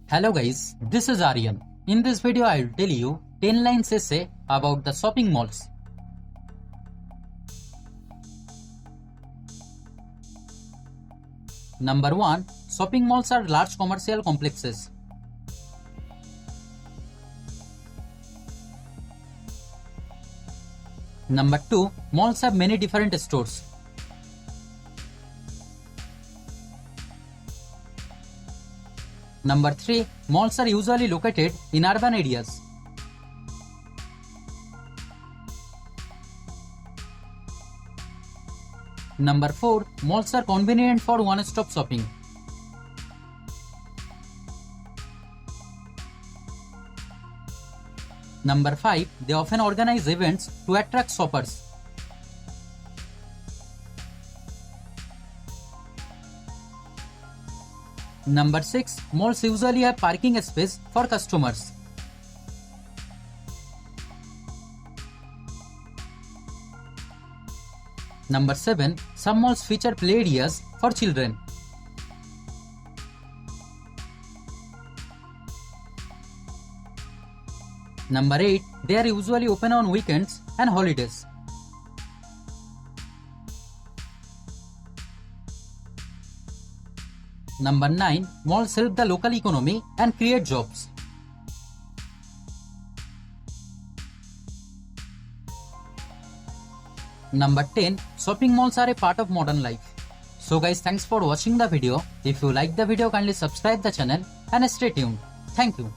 Hello guys, this is Aryan. In this video I will tell you 10 lines essay about the shopping malls. Number 1. Shopping malls are large commercial complexes. Number 2. Malls have many different stores. Number 3. Malls are usually located in urban areas. Number 4. Malls are convenient for one-stop shopping. Number 5. They often organize events to attract shoppers. Number 6. Malls usually have parking space for customers. Number 7. Some malls feature play areas for children. Number 8. They are usually open on weekends and holidays. Number 9. Malls help the local economy and create jobs. Number 10. Shopping malls are a part of modern life. So guys, thanks for watching the video. If you like the video, kindly subscribe the channel and stay tuned. Thank you.